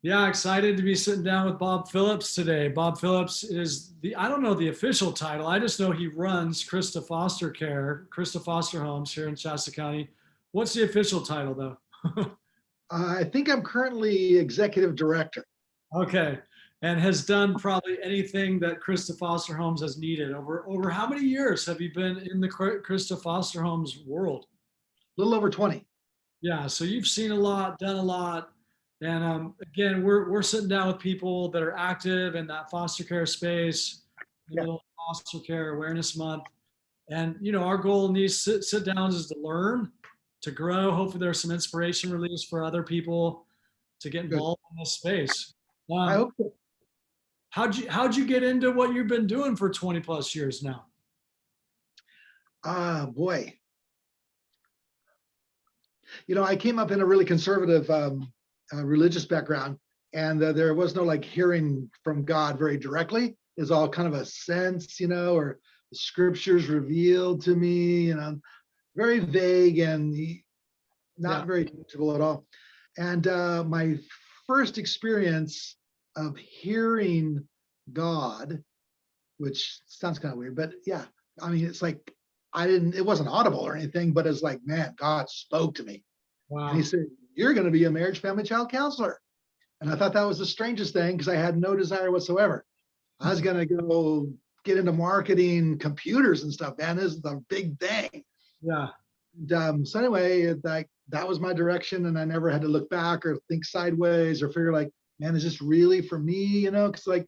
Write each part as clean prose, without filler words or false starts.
Yeah, excited to be sitting down with Bob Phillips today. Bob Phillips is I don't know the official title. I just know he runs Krista Foster Care, Krista Foster Homes here in Shasta County. What's the official title though? I think I'm currently executive director. Okay. And has done probably anything that Krista Foster Homes has needed. Over how many years have you been in the Krista Foster Homes world? A little over 20. Yeah, so you've seen a lot, done a lot, and again, we're sitting down with people that are active in that foster care space, Yeah, middle foster care awareness month, and our goal in these sit downs is to learn, to grow. Hopefully, there's some inspiration released for other people to get good. involved in this space. I Um, hope so. how'd you get into what you've been doing for 20 plus years now? Boy. I came up in a really conservative religious background, and there was no like hearing from God very directly. It's all kind of a sense, or the scriptures revealed to me, very vague and Yeah, not very tangible at all. And my first experience of hearing God, which sounds kind of weird, but yeah, I mean, it's like it wasn't audible or anything, but it's like, man, God spoke to me. And he wow. said, "You're going to be a marriage, family, child counselor." And I thought that was the strangest thing because I had no desire whatsoever. I was going to go get into marketing computers and stuff, man. This is the big thing. Yeah, So anyway, that was my direction, and I never had to look back or think sideways or figure like, man, is this really for me? Because like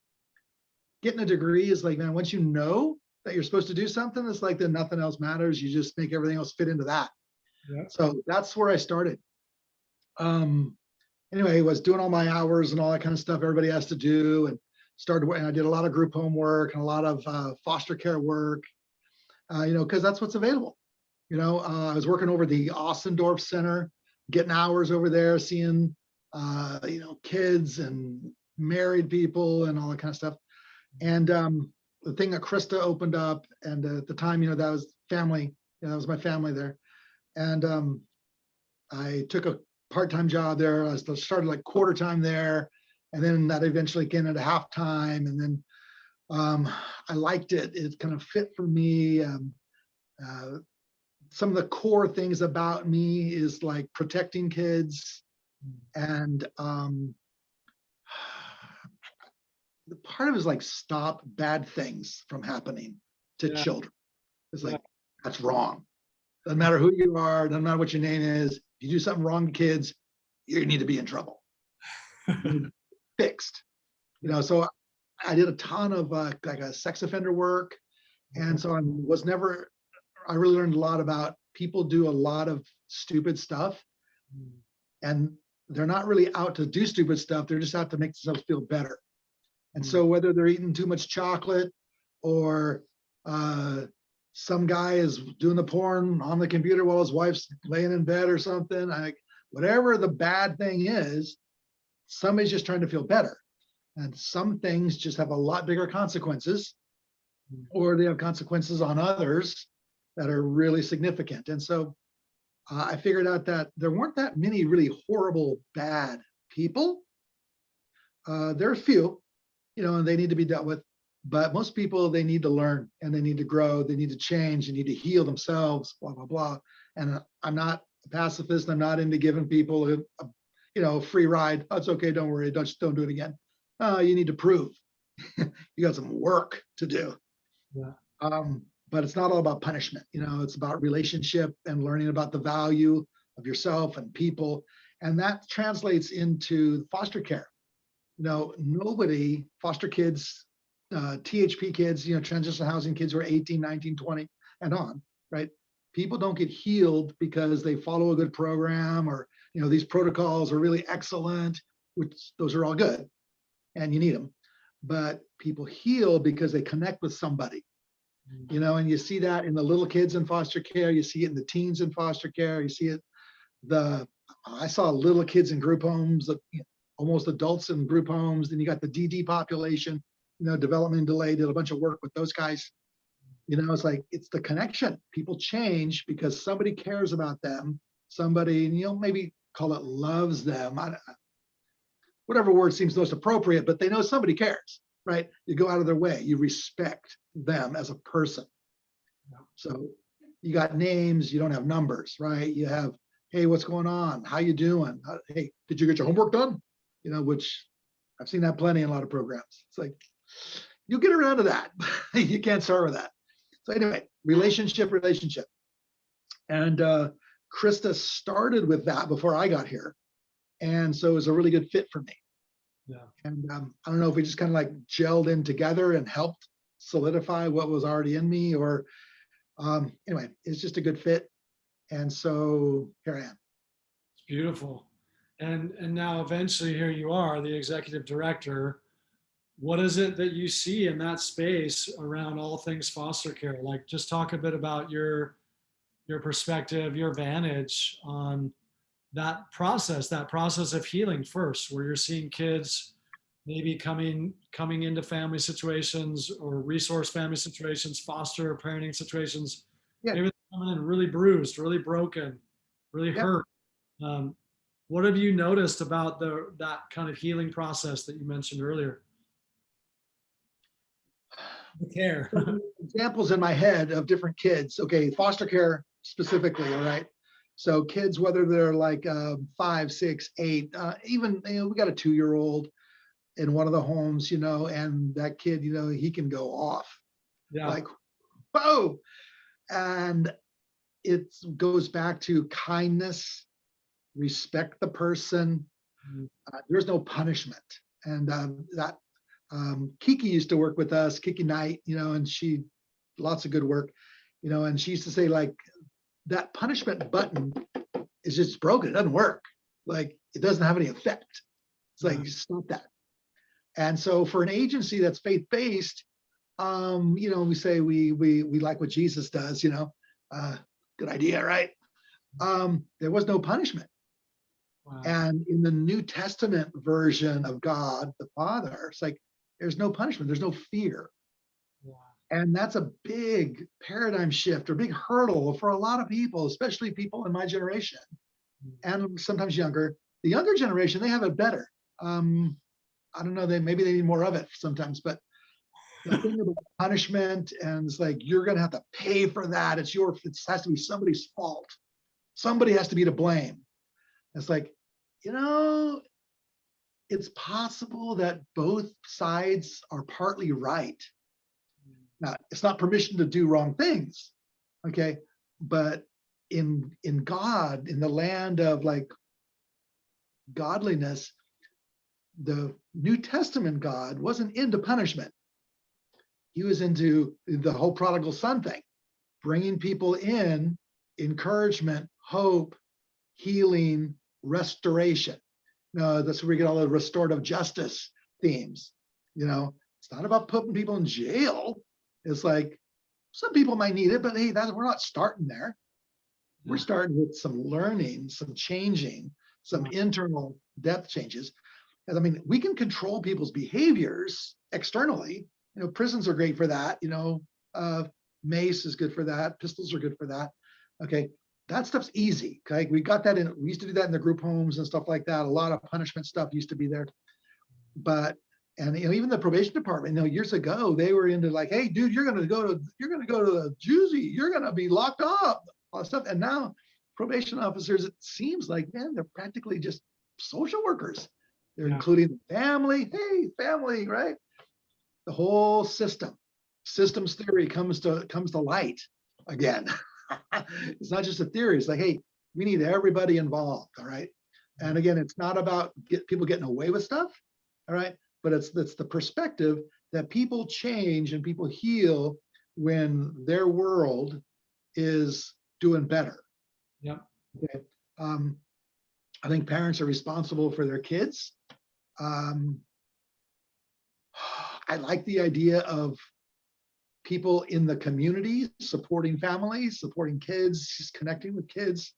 getting a degree is like, man, once you know that you're supposed to do something, it's like then nothing else matters. You just make everything else fit into that. yeah, So that's where I started. Um, anyway, was doing all my hours and all that kind of stuff everybody has to do, and I did a lot of group homework and a lot of foster care work, because that's what's available. I was working over the Ossendorf Center, getting hours over there, seeing, kids and married people and all that kind of stuff. And the thing that Krista opened up, and at the time, that was family, that was my family there. And I took a part-time job there. I started like quarter time there, and then that eventually came into half time. And then I liked it. It kind of fit for me. Uh, some of the core things about me is like protecting kids, and the part of it is like stop bad things from happening to yeah, children. It's yeah. like that's wrong. Doesn't matter who you are, doesn't matter what your name is. If you do something wrong to kids, you need to be in trouble. Fixed. So I did a ton of like a sex offender work. And so I really learned a lot about people do a lot of stupid stuff, and they're not really out to do stupid stuff. They're just out to make themselves feel better. And so whether they're eating too much chocolate or some guy is doing the porn on the computer while his wife's laying in bed or something, whatever the bad thing is, somebody's just trying to feel better. And some things just have a lot bigger consequences, or they have consequences on others that are really significant. And so I figured out that there weren't that many really horrible, bad people. There are a few, and they need to be dealt with. But most people, they need to learn and they need to grow. They need to change. They need to heal themselves, blah, blah, blah. And I'm not a pacifist. I'm not into giving people a free ride. Oh, it's okay. Don't worry. Don't do it again. You need to prove you got some work to do. Yeah. But it's not all about punishment. It's about relationship and learning about the value of yourself and people. And that translates into foster care. Nobody, foster kids, THP kids, transitional housing kids who are 18, 19, 20 and on, right? People don't get healed because they follow a good program or, these protocols are really excellent, which those are all good and you need them. But people heal because they connect with somebody, and you see that in the little kids in foster care. You see it in the teens in foster care. You see it, I saw little kids in group homes, almost adults in group homes. Then you got the DD population, development delay, did a bunch of work with those guys. It's like, it's the connection. People change because somebody cares about them. Somebody, maybe call it loves them. whatever word seems most appropriate, but they know somebody cares, right? You go out of their way, you respect them as a person. So you got names, you don't have numbers, right? You have, hey, what's going on? How you doing? Hey, did you get your homework done? Which I've seen that plenty in a lot of programs. It's like, you'll get around to that. You can't start with that. So anyway, relationship. And Krista started with that before I got here. And so it was a really good fit for me. Yeah. And I don't know if we just kind of like gelled in together and helped solidify what was already in me, or anyway, it's just a good fit. And so here I am. It's beautiful. And now eventually here you are, the executive director. What is it that you see in that space around all things foster care? Like, just talk a bit about your perspective, your vantage on that process of healing first, where you're seeing kids maybe coming into family situations or resource family situations, foster parenting situations. Yeah. Maybe they're coming in really bruised, really broken, really Yep. hurt. What have you noticed about that kind of healing process that you mentioned earlier? The care. Examples in my head of different kids. Okay, foster care specifically, all right. So kids, whether they're like 5, 6, 8, even we got a 2-year-old in one of the homes, and that kid, he can go off. Yeah. Like, whoa. And it goes back to kindness, respect the person. There's no punishment. And that Kiki used to work with us, Kiki Knight, and she, lots of good work, and she used to say, like, that punishment button is just broken. It doesn't work. Like, it doesn't have any effect. It's like, stop that. And so for an agency that's faith-based, we say we like what Jesus does, good idea, right? There was no punishment. Wow. And in the New Testament version of God, the Father, it's like, there's no punishment, there's no fear. Wow. And that's a big paradigm shift or big hurdle for a lot of people, especially people in my generation and sometimes younger. The younger generation, they have it better. I don't know, maybe they need more of it sometimes, but the thing about punishment, and it's like, you're going to have to pay for that. It has to be somebody's fault. Somebody has to be to blame. It's like, it's possible that both sides are partly right. Now, it's not permission to do wrong things, okay? But in God, in the land of like godliness, the New Testament God wasn't into punishment. He was into the whole prodigal son thing, bringing people in, encouragement, hope, healing, restoration. That's where we get all the restorative justice themes. It's not about putting people in jail. It's like, some people might need it, but hey, we're not starting there. We're starting with some learning, some changing, some internal depth changes. Because we can control people's behaviors externally. Prisons are great for that. Mace is good for that. Pistols are good for that. Okay, that stuff's easy. Okay, we got that in. We used to do that in the group homes and stuff like that. A lot of punishment stuff used to be there. But even the probation department, years ago, they were into like, hey, dude, you're gonna go to the juvie, you're gonna be locked up, all that stuff. And now probation officers, it seems like, man, they're practically just social workers. They're including the family. Hey, family, right? The whole systems theory comes to light again. It's not just a theory. It's like, hey, we need everybody involved. All right. And again, it's not about people getting away with stuff. All right. But it's the perspective that people change and people heal when their world is doing better. Yeah. Okay. I think parents are responsible for their kids. I like the idea of people in the community supporting families, supporting kids, just connecting with kids.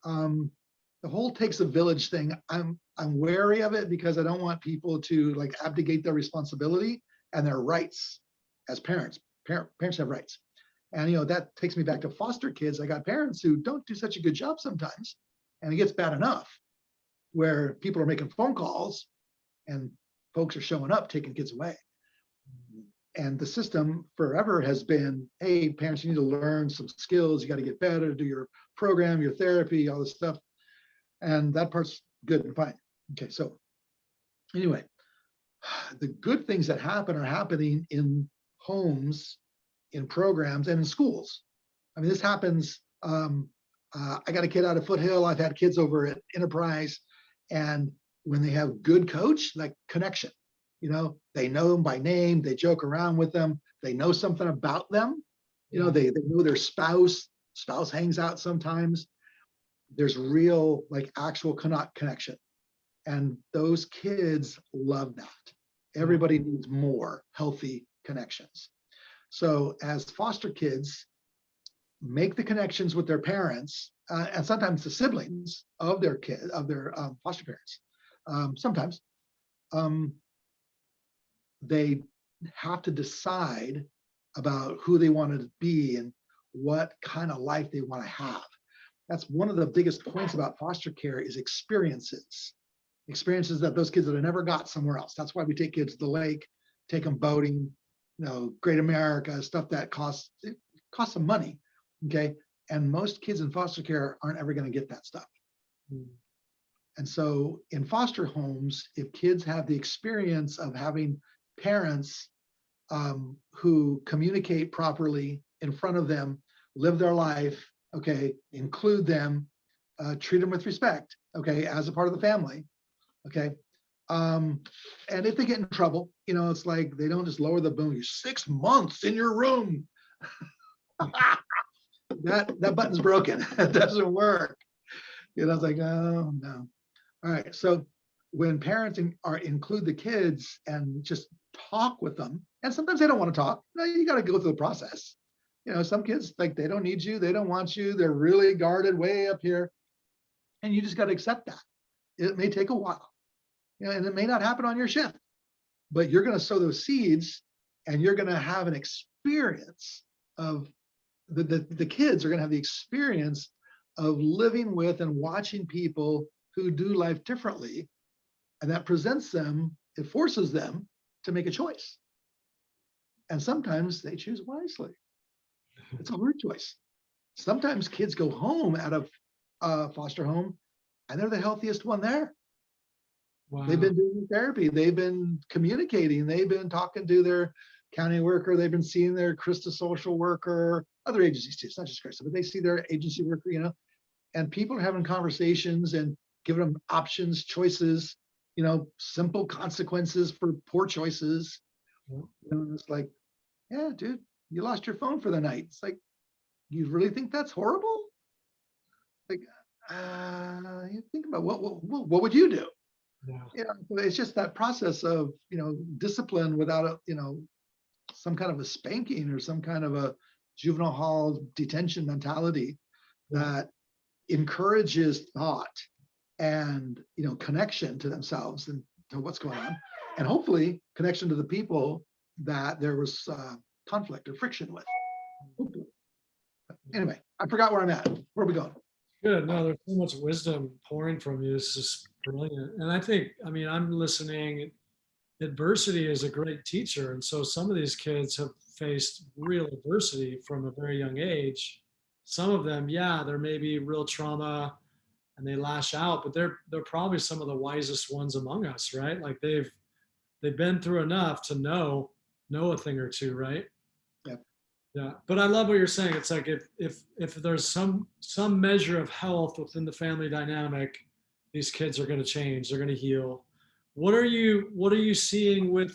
The whole takes a village thing. I'm wary of it because I don't want people to like abdicate their responsibility and their rights as parents. Parents have rights. And that takes me back to foster kids. I got parents who don't do such a good job sometimes, and it gets bad enough where people are making phone calls and folks are showing up, taking kids away. And the system forever has been, hey, parents, you need to learn some skills. You got to get better, do your program, your therapy, all this stuff. And that part's good and fine. Okay, so anyway, the good things that happen are happening in homes, in programs, and in schools. I mean, this happens. I got a kid out of Foothill. I've had kids over at Enterprise. And when they have good coach, like connection, they know them by name, they joke around with them, they know something about them, they know their spouse hangs out sometimes. There's real, like, actual connection. And those kids love that. Everybody needs more healthy connections. So as foster kids make the connections with their parents, and sometimes the siblings of their foster parents, sometimes they have to decide about who they want to be and what kind of life they want to have. That's one of the biggest points about foster care is experiences that those kids that have never got somewhere else. That's why we take kids to the lake, take them boating, Great America, stuff that costs some money. Okay. And most kids in foster care aren't ever going to get that stuff. And so in foster homes, if kids have the experience of having parents who communicate properly in front of them, live their life, okay, include them, treat them with respect, okay, as a part of the family, okay. And if they get in trouble, it's like they don't just lower the boom. You're 6 months in your room. that button's broken. It doesn't work. It's like, oh no. All right. So when parents include the kids and just talk with them, and sometimes they don't want to talk. You got to go through the process. Some kids, like, they don't need you, they don't want you, they're really guarded way up here, and you just got to accept that. It may take a while, and it may not happen on your shift, but you're going to sow those seeds, and you're going to have an experience of the kids are going to have the experience of living with and watching people who do life differently, and that it forces them to make a choice. And sometimes they choose wisely. It's a hard choice. Sometimes kids go home out of a foster home and they're the healthiest one there. Wow. They've been doing therapy. They've been communicating. They've been talking to their county worker. They've been seeing their Krista social worker, other agencies too. It's not just Krista, but they see their agency worker, and people are having conversations and giving them options, choices, simple consequences for poor choices. It's like, yeah, dude, you lost your phone for the night. It's like, you really think that's horrible? Like, you think about what would you do? Yeah. It's just that process of, discipline without some kind of a spanking or some kind of a juvenile hall detention mentality that encourages thought and, connection to themselves and to what's going on, and hopefully connection to the people that there was conflict or friction with. Hopefully. Anyway, I forgot where I'm at. Where are we going? Good. No, there's so much wisdom pouring from you. It's just brilliant. And I think, I'm listening. Adversity is a great teacher. And so some of these kids have faced real adversity from a very young age. Some of them, there may be real trauma and they lash out, but they're probably some of the wisest ones among us, right? Like they've been through enough to know a thing or two, right? Yeah, but I love what you're saying. It's like if there's some measure of health within the family dynamic, these kids are going to change. They're going to heal. What are you seeing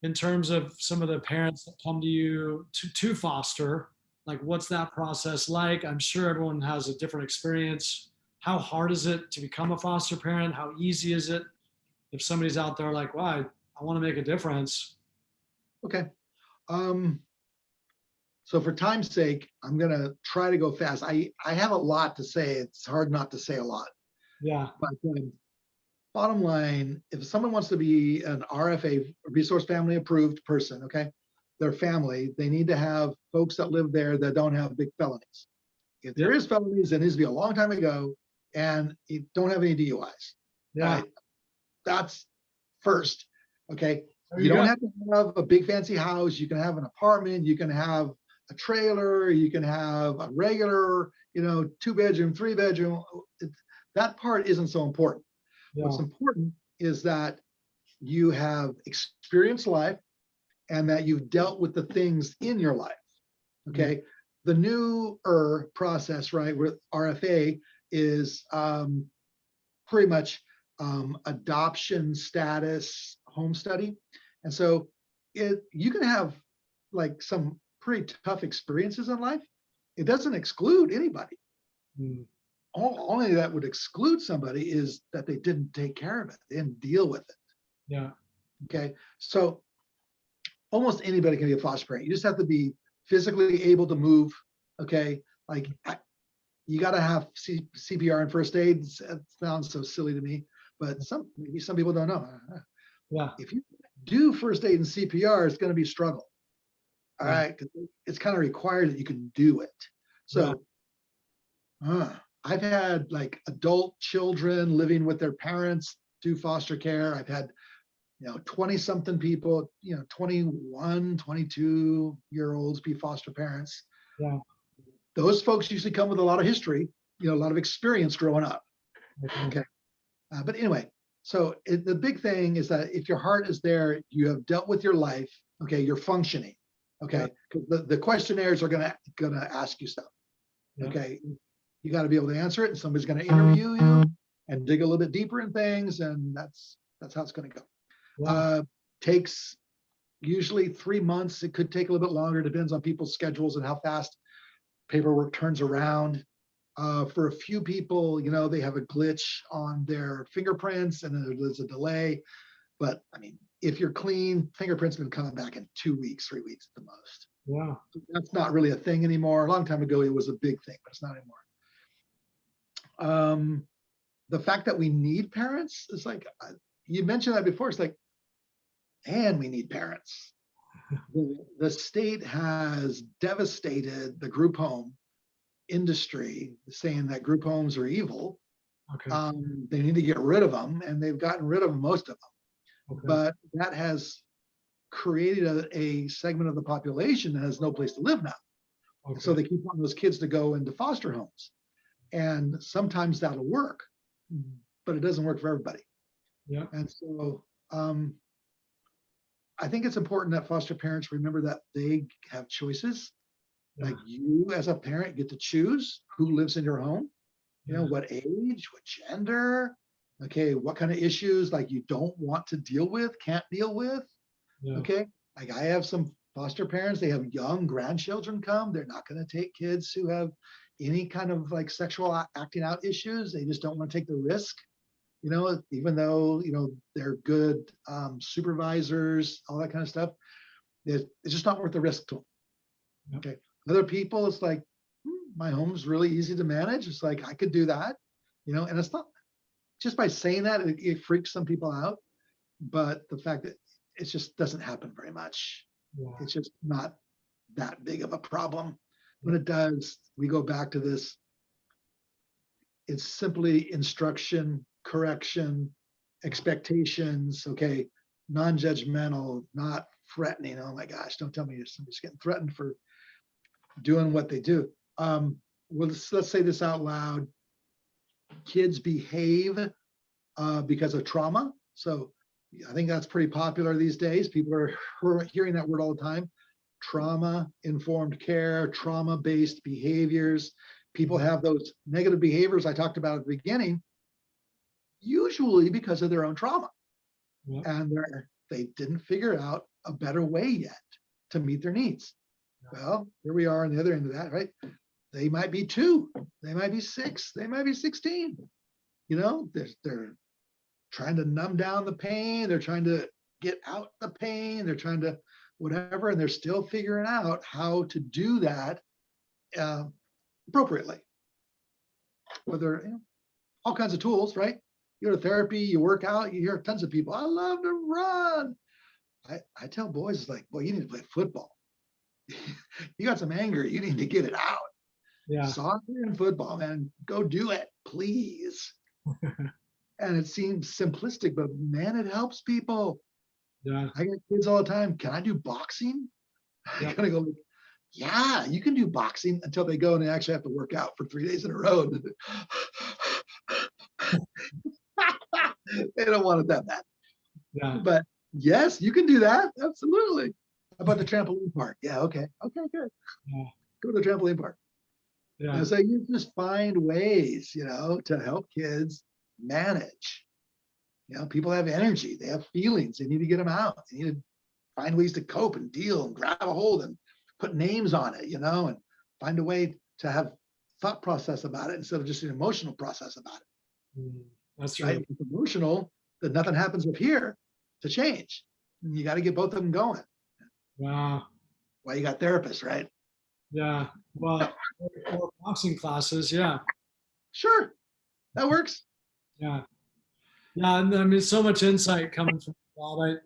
in terms of some of the parents that come to you to foster? Like, what's that process like? I'm sure everyone has a different experience. How hard is it to become a foster parent? How easy is it? If somebody's out there like, wow, I want to make a difference. Okay. So for time's sake, I'm going to try to go fast. I have a lot to say. It's hard not to say a lot. Yeah. But bottom line, if someone wants to be an RFA, resource family approved person, okay, their family, they need to have folks that live there that don't have big felonies. If there is felonies, it needs to be a long time ago, and you don't have any DUIs. Yeah. Right? That's first. Okay. There You you don't go. have to have a big fancy house. You can have an apartment. You can have a trailer. You can have a regular, 2-bedroom, 3-bedroom. That part isn't so important. What's Yeah. important is that you have experienced life and that you've dealt with the things in your life. Okay. The newer process, right, with RFA is pretty much adoption status home study. And so you can have like some pretty tough experiences in life. It doesn't exclude anybody. Mm. Only that would exclude somebody is that they didn't take care of it. They didn't deal with it. Yeah. Okay. So almost anybody can be a foster parent. You just have to be physically able to move. Okay. Like you got to have CPR and first aid. It sounds so silly to me, but maybe some people don't know. Yeah. If you do first aid and CPR, it's going to be a struggle. All Yeah. right. It's kind of required that you can do it. So I've had like adult children living with their parents do foster care. I've had 20 something people, 21, 22-year-olds be foster parents. Yeah. Those folks usually come with a lot of history, a lot of experience growing up. Okay. But anyway, so the big thing is that if your heart is there, you have dealt with your life. Okay. You're functioning. Okay. Because the questionnaires are gonna ask you stuff. Okay. You got to be able to answer it, and somebody's going to interview you and dig a little bit deeper in things, and that's how it's going to go. Takes usually 3 months. It could take a little bit longer. Depends on people's schedules and how fast paperwork turns around. For a few people, they have a glitch on their fingerprints, and then there's a delay. But I mean, if you're clean, fingerprints can come back in 2 weeks, 3 weeks at the most. Yeah. That's not really a thing anymore. A long time ago, it was a big thing, but it's not anymore. The fact that we need parents is like, you mentioned that before. It's like, and we need parents. The state has devastated the group home industry, saying that group homes are evil. Okay. They need to get rid of them, and they've gotten rid of most of them. Okay. But that has created a segment of the population that has no place to live now. Okay. So they keep wanting those kids to go into foster homes. And sometimes that'll work, but it doesn't work for everybody. Yeah. And so I think it's important that foster parents remember that they have choices. Like you as a parent get to choose who lives in your home, what age, what gender, okay, what kind of issues like you don't want to deal with, can't deal with. Okay. Like I have some foster parents, they have young grandchildren come. They're not going to take kids who have any kind of like sexual acting out issues. They just don't want to take the risk, even though, they're good supervisors, all that kind of stuff. It's just not worth the risk to them. Okay. Other people, it's like, my home's really easy to manage. It's like, I could do that, and it's not just by saying that, it freaks some people out. But the fact that it just doesn't happen very much. It's just not that big of a problem. When it does, we go back to this. It's simply instruction, correction, expectations, okay, non-judgmental, not threatening. Oh my gosh, don't tell me somebody's getting threatened for doing what they do. Well, let's say this out loud. Kids behave because of trauma. So I think that's pretty popular these days. People are hearing that word all the time. Trauma-informed care, trauma-based behaviors. People have those negative behaviors I talked about at the beginning, usually because of their own trauma. And they didn't figure out a better way yet to meet their needs. Well, here we are on the other end of that, right? They might be 2, they might be 6, they might be 16. They're trying to numb down the pain. They're trying to get out the pain. They're trying to whatever, and they're still figuring out how to do that appropriately. Whether all kinds of tools, right? You go to therapy, you work out, you hear tons of people, I love to run. I tell boys, it's like, boy, you need to play football. You got some anger, you need to get it out. Soccer and football, man, go do it, please. And it seems simplistic, but man, it helps people. Yeah. I get kids all the time. Can I do boxing? I Yeah. gotta go, yeah, you can do boxing, until they go and they actually have to work out for 3 days in a row. They don't want it that bad. Yeah. But yes, you can do that. Absolutely. How about the trampoline park? Yeah, okay. Okay, good. Yeah. Go to the trampoline park. Yeah. So you just find ways, to help kids manage. People have energy, they have feelings, they need to get them out. They need to find ways to cope and deal and grab a hold and put names on it, and find a way to have thought process about it instead of just an emotional process about it. That's Right? really, If it's emotional, then nothing happens up here to change. And you got to get both of them going. wow. Why you got therapists, right? Yeah. Well, or boxing classes. Yeah. Sure, that works. Yeah. Yeah. And I mean, so much insight coming from Bob.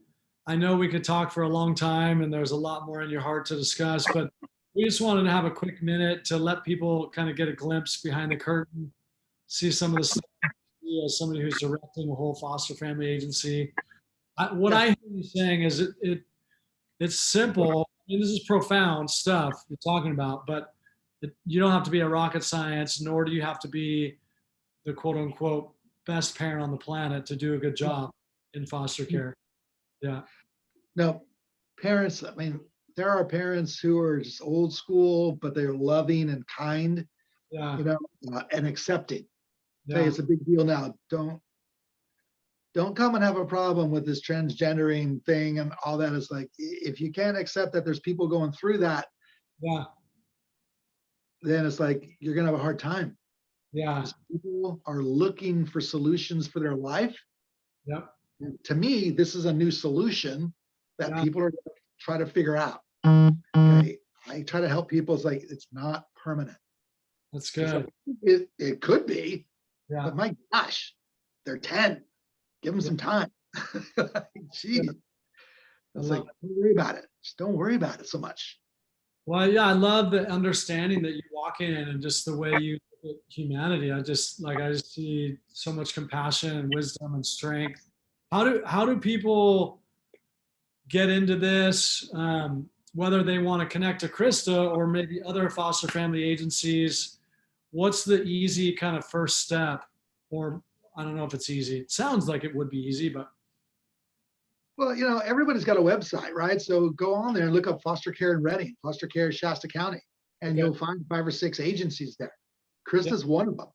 I know we could talk for a long time and there's a lot more in your heart to discuss, but we just wanted to have a quick minute to let people kind of get a glimpse behind the curtain, see some of the stuff as somebody who's directing a whole foster family agency. What Yeah. I hear you saying is it's simple. I mean, this is profound stuff you're talking about, but you don't have to be a rocket science, nor do you have to be the quote unquote best parent on the planet to do a good job in foster care. Yeah. No, parents, I mean, there are parents who are just old school, but they're loving and kind, Yeah. and accepting. Say Yeah. it's a big deal now. Don't come and have a problem with this transgendering thing and all that. Is like, if you can't accept that there's people going through that, Yeah. then it's like you're gonna have a hard time. Yeah. Because people are looking for solutions for their life. Yep. And to me, this is a new solution that Yeah. people are gonna try to figure out. Okay. I try to help people. It's like it's not permanent. That's It's good. like, it could be, Yeah. but my gosh, they're 10. Give them Yeah. some time. Geez. I It's love like, don't worry about it. Just don't worry about it so much. Well, yeah, I love the understanding that you walk in and just the way you look at humanity. I just see so much compassion and wisdom and strength. How do people get into this? Whether they want to connect to Krista or maybe other foster family agencies, what's the easy kind of first step? Or I don't know if it's easy. It sounds like it would be easy, but Well, everybody's got a website, right? So go on there and look up foster care in Redding, foster care in Shasta County, and okay. you'll find 5 or 6 agencies there. Yep. Krista's one of them.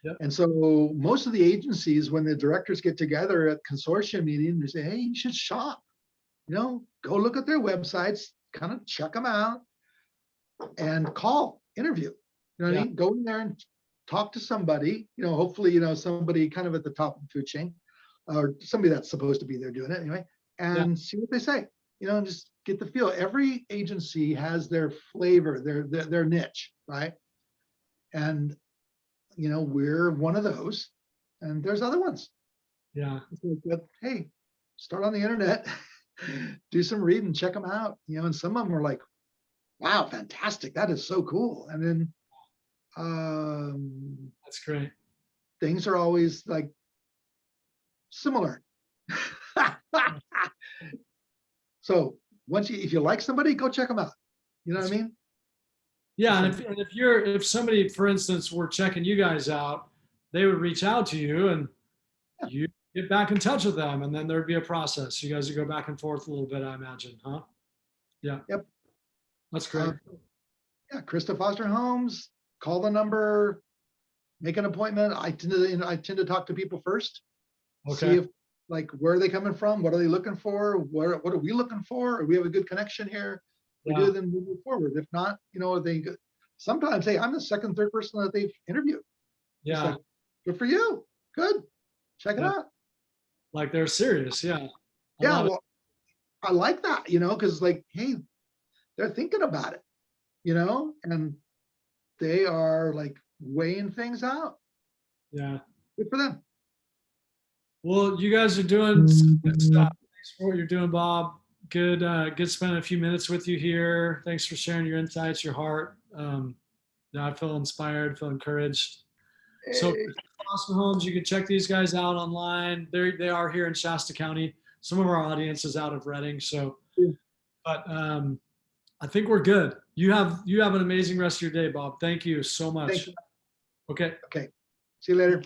Yep. And so most of the agencies, when the directors get together at consortium meeting, they say, hey, you should shop. Go look at their websites, kind of check them out, and call, interview. You know what I Yeah. mean? Go in there and talk to somebody, hopefully, somebody kind of at the top of the food chain, or somebody that's supposed to be there doing it anyway, Yeah. and see what they say, and just get the feel. Every agency has their flavor, their niche, right? And, we're one of those, and there's other ones. Yeah. But hey, start on the internet, do some reading, check them out, and some of them are like, wow, fantastic. That is so cool. And then That's great. things are always like similar. So if you like somebody, go check them out. You know what I mean? Yeah, and if somebody, for instance, were checking you guys out, they would reach out to you and you get back in touch with them, and then there'd be a process. You guys would go back and forth a little bit, I imagine, huh? Yeah. Yep. That's great. Yeah, Krista Foster Homes. Call the number, make an appointment. I tend to talk to people first. Okay. See if where are they coming from? What are they looking for? What are we looking for? We have a good connection here. We Yeah. do, then we move forward. If not, they sometimes say, I'm the second, third person that they've interviewed. It's Yeah. like, good for you. Good. Check it Yeah. out. Like they're serious. Yeah. Yeah, well, I like that, because hey, they're thinking about it, and they are weighing things out. Yeah. Good for them. Well, you guys are doing some good stuff. Thanks for what you're doing, Bob. Good spending a few minutes with you here. Thanks for sharing your insights, your heart. Yeah, I feel inspired, feel encouraged. So Hey, Foster Homes, you can check these guys out online. They are here in Shasta County. Some of our audience is out of Reading, so but I think we're good. You have an amazing rest of your day, Bob. Thank you so thank much. you. Okay. Okay. See you later.